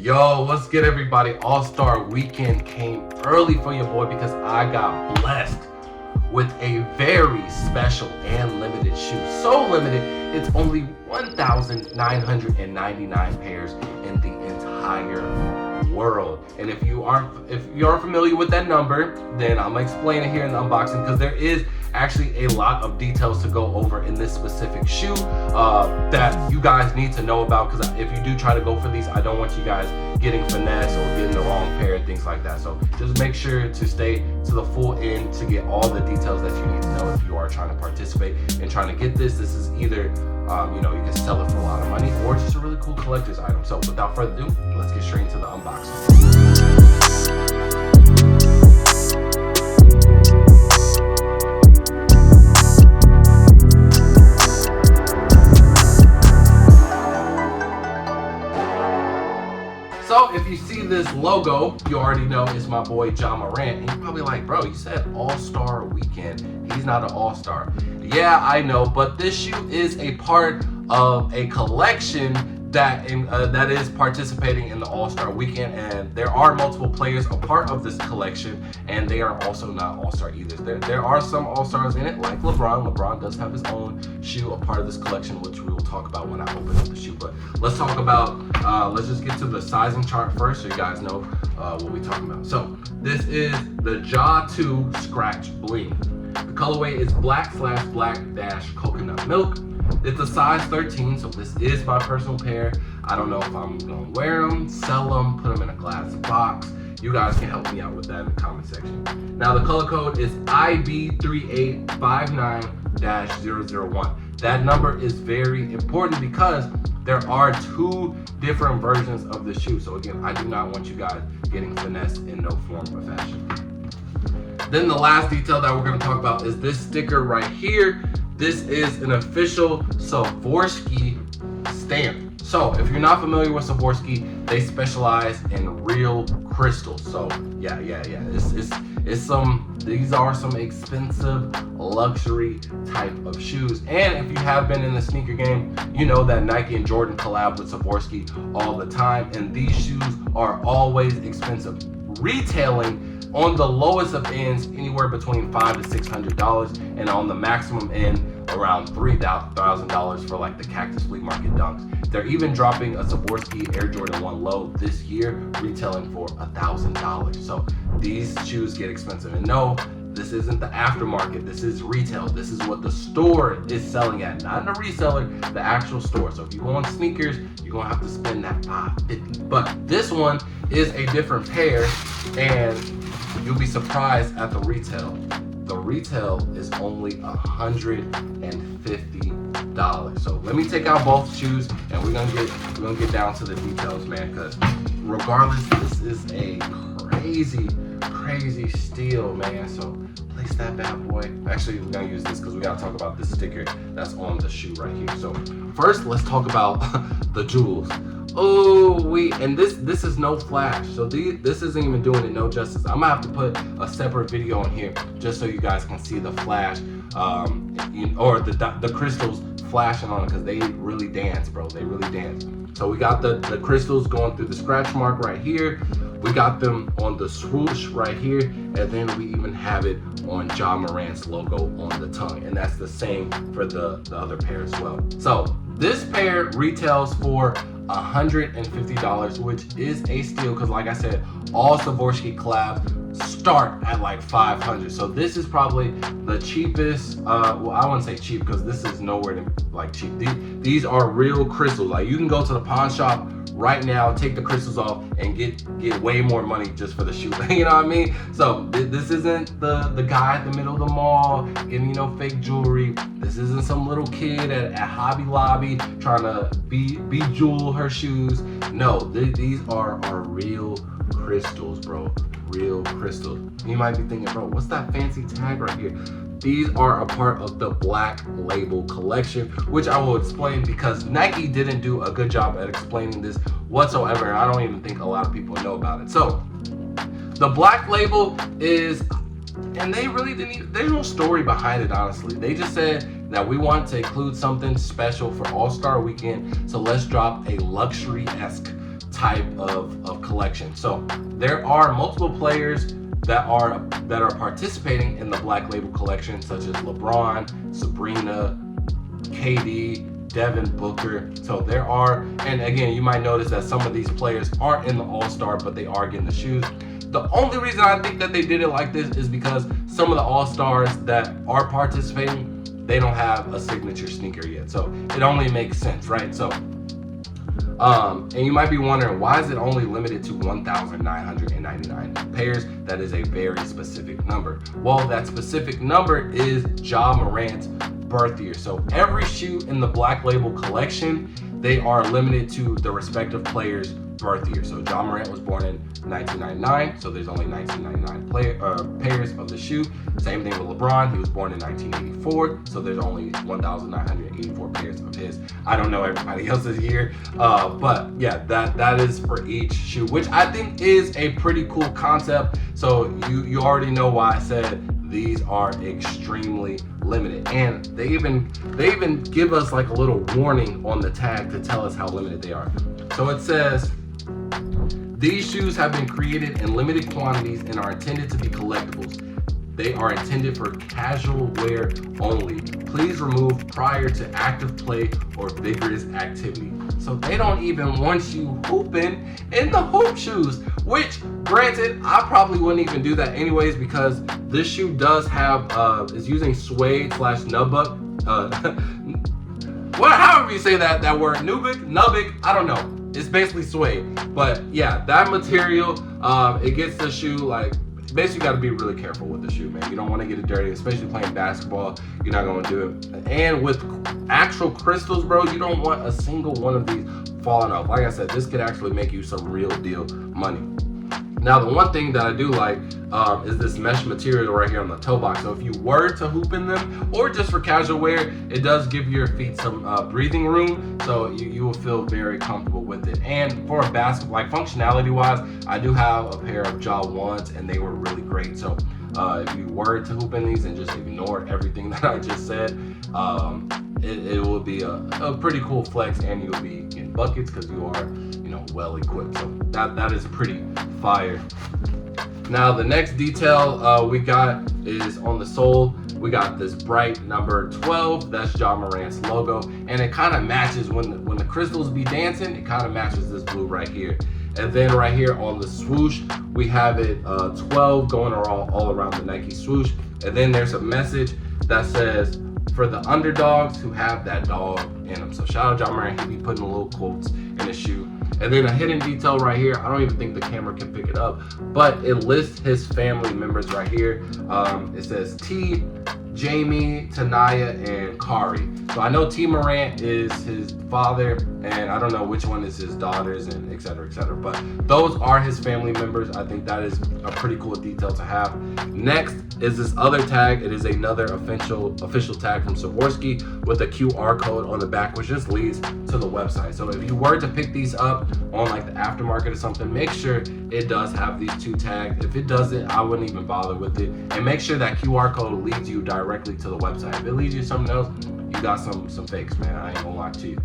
Yo, what's good, everybody? All-Star Weekend came early for your boy because I got blessed with a very special and limited shoe. So limited, it's only 1,999 pairs in the entire world. And if you aren't familiar with that number, then I'm gonna explain it here in the unboxing because there is actually a lot of details to go over in this specific shoe that you guys need to know about, because if you do try to go for these, I don't want you guys getting finesse or getting the wrong pair and things like that. So just make sure to stay to the full end to get all the details that you need to know if you are trying to participate and trying to get this. This is either you can sell it for a lot of money or just a really cool collector's item. So without further ado, let's get straight into the unboxing. So if you see this logo, you already know it's my boy Ja Morant. And you're probably like, bro, you said All-Star Weekend. He's not an All-Star. Yeah, I know, but this shoe is a part of a collection that is participating in the All-Star Weekend, and there are multiple players a part of this collection, and they are also not All-Star either. There are some All-Stars in it, like LeBron. LeBron does have his own shoe, a part of this collection, which we will talk about when I open up the shoe. But let's talk about, let's just get to the sizing chart first so you guys know what we're talking about. So this is the Ja 2 Scratch Bling. The colorway is black/black-coconut milk. It's a size 13, so this is my personal pair. I don't know if I'm gonna wear them, sell them, put them in a glass box. You guys can help me out with that in the comment section. Now the color code is IB3859-001. That number is very important because there are two different versions of the shoe. So again, I do not want you guys getting finessed in no form or fashion. Then the last detail that we're gonna talk about is this sticker right here. This is an official Swarovski stamp. So if you're not familiar with Swarovski, they specialize in real crystals. So yeah. These are some expensive luxury type of shoes. And if you have been in the sneaker game, you know that Nike and Jordan collab with Swarovski all the time. And these shoes are always expensive. Retailing on the lowest of ends, anywhere between $500 to $600, and on the maximum end, around $3,000 for like the Cactus Flea Market dunks. They're even dropping a Swarovski Air Jordan 1 Low this year, retailing for $1,000. So these shoes get expensive. And no, this isn't the aftermarket. This is retail. This is what the store is selling at, not the reseller, the actual store. So if you go on sneakers, you're gonna have to spend that $550. But this one is a different pair, and you'll be surprised at the retail. The retail is only $150. So let me take out both shoes, and we're gonna get down to the details, man. Because regardless, this is a crazy steal, man. So place that bad boy. Actually, we're gonna use this because we gotta talk about this sticker that's on the shoe right here. So first, let's talk about the jewels. And this is no flash, so this isn't even doing it no justice. I'm gonna have to put a separate video in here just so you guys can see the flash, or the crystals flashing on it, because they really dance, bro. They really dance. So we got the crystals going through the scratch mark right here. We got them on the swoosh right here, and then we even have it on Ja Morant's logo on the tongue, and that's the same for the other pair as well. So this pair retails for $150, which is a steal because, like I said, all Swarovski collabs start at like $500. So this is probably the cheapest. Well, I wouldn't say cheap because this is nowhere to like cheap. These are real crystals. Like you can go to the pawn shop right now, take the crystals off, and get way more money just for the shoe. You know what I mean? So this isn't the guy at the middle of the mall getting fake jewelry. This isn't some little kid at Hobby Lobby trying to bejewel her shoes. No, these are real crystals, bro. Real crystals. You might be thinking, bro, what's that fancy tag right here? These are a part of the Black Label collection, which I will explain because Nike didn't do a good job at explaining this whatsoever. I don't even think a lot of people know about it. So the Black Label is, and they really didn't, there's no story behind it, honestly. They just said that we want to include something special for All-Star Weekend, so let's drop a luxury-esque type of collection. So there are multiple players that are participating in the Black Label collection, such as LeBron, Sabrina, KD, Devin Booker. So there are, and again, you might notice that some of these players aren't in the All-Star, but they are getting the shoes. The only reason I think that they did it like this is because some of the All-Stars that are participating, they don't have a signature sneaker yet. So it only makes sense, right? So, and you might be wondering, why is it only limited to 1,999 pairs? That is a very specific number. Well, that specific number is Ja Morant's birth year. So every shoe in the Black Label collection, they are limited to the respective player's birth year. So Ja Morant was born in 1999, so there's only 1999 pairs of the shoe. Same thing with LeBron. He was born in 1984, so there's only 1,984 pairs of his. I don't know everybody else's year, but yeah, that is for each shoe, which I think is a pretty cool concept. So you already know why I said these are extremely limited, and they even give us like a little warning on the tag to tell us how limited they are. So it says, these shoes have been created in limited quantities and are intended to be collectibles. They are intended for casual wear only. Please remove prior to active play or vigorous activity. So they don't even want you hooping in the hoop shoes, which granted, I probably wouldn't even do that anyways, because this shoe does have, is using suede / nubuck. However you say that word, nubic, I don't know. It's basically suede, but yeah, that material, it gets the shoe like, basically you got to be really careful with the shoe, man. You don't want to get it dirty, especially playing basketball. You're not going to do it. And with actual crystals, bro, you don't want a single one of these falling off. Like I said, this could actually make you some real deal money. Now, the one thing that I do like is this mesh material right here on the toe box. So if you were to hoop in them, or just for casual wear, it does give your feet some breathing room, so you will feel very comfortable with it. And for a basketball, like functionality wise, I do have a pair of Ja ones, and they were really great. So if you were to hoop in these and just ignore everything that I just said, it will be a pretty cool flex, and you'll be getting buckets because you are, well equipped. So that is pretty fire. Now the next detail we got is on the sole. We got this bright number 12. That's Ja Morant's logo, and it kind of matches when the crystals be dancing. It kind of matches this blue right here. And then right here on the swoosh, we have it 12 going all around the Nike swoosh. And then there's a message that says, for the underdogs who have that dog in them. So shout out Ja Morant. He be putting little quotes in his shoe. And then a hidden detail right here, I don't even think the camera can pick it up, but it lists his family members right here. It says T, Jamie, Tanaya, and Kari. So I know T Morant is his father, and I don't know which one is his daughters, and et cetera, but those are his family members. I think that is a pretty cool detail to have. Next is this other tag. It is another official tag from Swarovski with a QR code on the back, which just leads to the website. So if you were to pick these up on like the aftermarket or something, make sure it does have these two tags. If it doesn't, I wouldn't even bother with it. And make sure that QR code leads you directly to the website. If it leads you to something else, you got some fakes, man. I ain't gonna lie to you.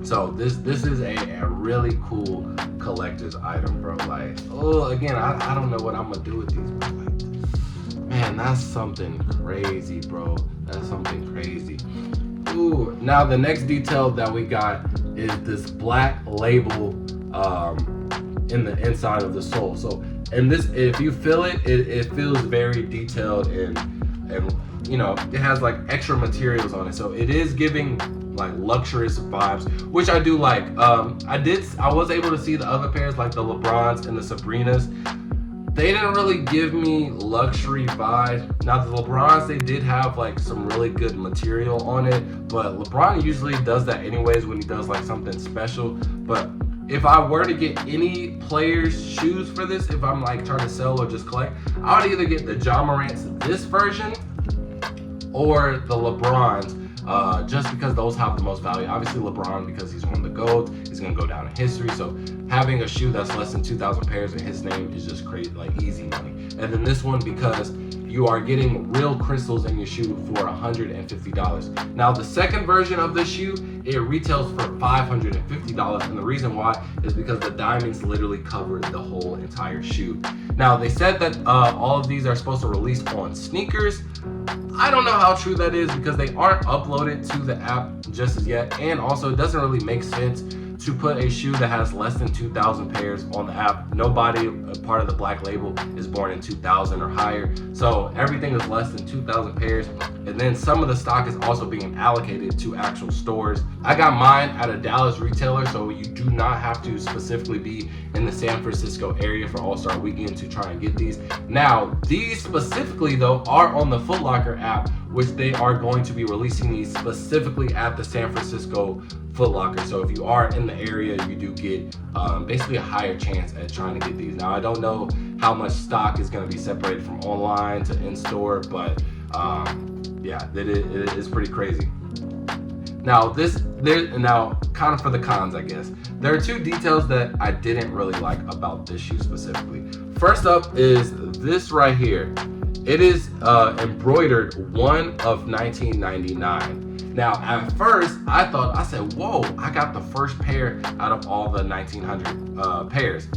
So this is a really cool collector's item, bro. Like, again, I don't know what I'm gonna do with these, bro. Like, man, that's something crazy, bro. That's something crazy. Ooh, now the next detail that we got is this black label in the inside of the sole. So, and this, if you feel it, it feels very detailed, and it has like extra materials on it. So it is giving like luxurious vibes, which I do like. I was able to see the other pairs, like the LeBrons and the Sabrinas. They didn't really give me luxury vibes. Now the LeBrons, they did have like some really good material on it, but LeBron usually does that anyways when he does like something special. But if I were to get any player's shoes for this, if I'm like trying to sell or just collect, I would either get the Ja Morant's this version or the LeBron's, just because those have the most value. Obviously LeBron, because he's one of the GOATs, he's gonna go down in history. So having a shoe that's less than 2,000 pairs in his name is just crazy, like easy money. And then this one, because you are getting real crystals in your shoe for $150. Now the second version of the shoe it retails for $550. And the reason why is because the diamonds literally cover the whole entire shoe. Now, they said that all of these are supposed to release on sneakers. I don't know how true that is because they aren't uploaded to the app just as yet. And also, it doesn't really make sense to put a shoe that has less than 2,000 pairs on the app. Nobody, part of the Black Label, is born in 2000 or higher. So everything is less than 2,000 pairs. And then some of the stock is also being allocated to actual stores. I got mine at a Dallas retailer, so you do not have to specifically be in the San Francisco area for All-Star Weekend to try and get these. Now, these specifically though are on the Foot Locker app, which they are going to be releasing these specifically at the San Francisco Foot Locker. So if you are in the area, you do get basically a higher chance at trying to get these. Now, I don't know how much stock is going to be separated from online to in-store, but yeah, it is pretty crazy. Now, kind of for the cons, I guess. There are two details that I didn't really like about this shoe specifically. First up is this right here. It is embroidered 1 of 1999. Now, at first, I said, whoa, I got the first pair out of all the 1900 pairs.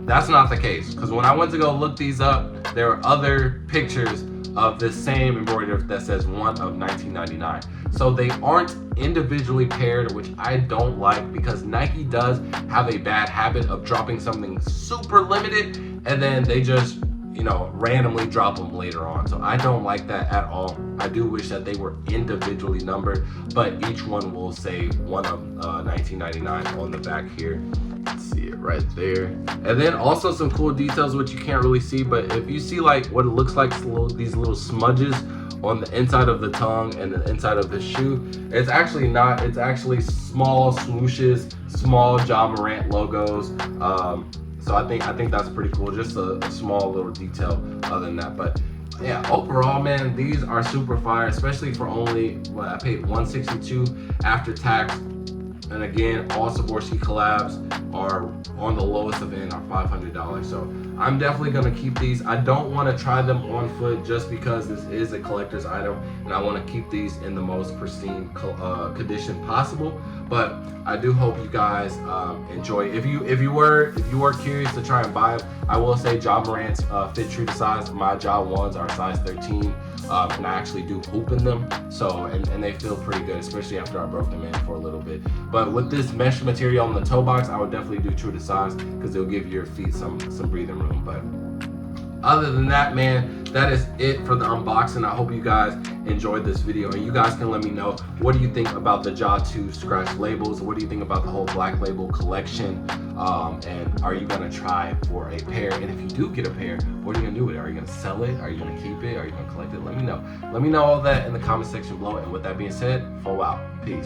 That's not the case, because when I went to go look these up, there were other pictures of this same embroidery that says 1 of 1999. So they aren't individually paired, which I don't like, because Nike does have a bad habit of dropping something super limited and then they just, you know, randomly drop them later on. So I don't like that at all. I do wish that they were individually numbered, but each one will say 1 of 1999 on the back here. See it right there. And then also some cool details which you can't really see, but if you see like what it looks like, these little smudges on the inside of the tongue and the inside of the shoe, it's actually not, it's actually small swooshes, small Ja Morant logos. So I think that's pretty cool, just a small little detail other than that. But yeah, overall, man, these are super fire, especially for only what I paid $162 after tax. And again, all Swarovski collabs are on the lowest of end, are $500. So I'm definitely gonna keep these. I don't want to try them on foot just because this is a collector's item, and I want to keep these in the most pristine condition possible. But I do hope you guys enjoy. If you were curious to try and buy them, I will say Ja Morant's fit true to size. My Ja ones are size 13. And I actually do hoop in them, so and they feel pretty good, especially after I broke them in for a little bit. But with this mesh material on the toe box, I would definitely do true to size because it'll give your feet some breathing room. But other than that, man, that is it for the unboxing. I hope you guys enjoyed this video, and you guys can let me know, what do you think about the Ja 2 scratch labels? What do you think about the whole Black Label collection? And are you gonna try for a pair? And if you do get a pair, what are you gonna do with it? Are you gonna sell it? Are you gonna keep it? Are you gonna collect it? Let me know. Let me know all that in the comment section below. And with that being said, out. Peace.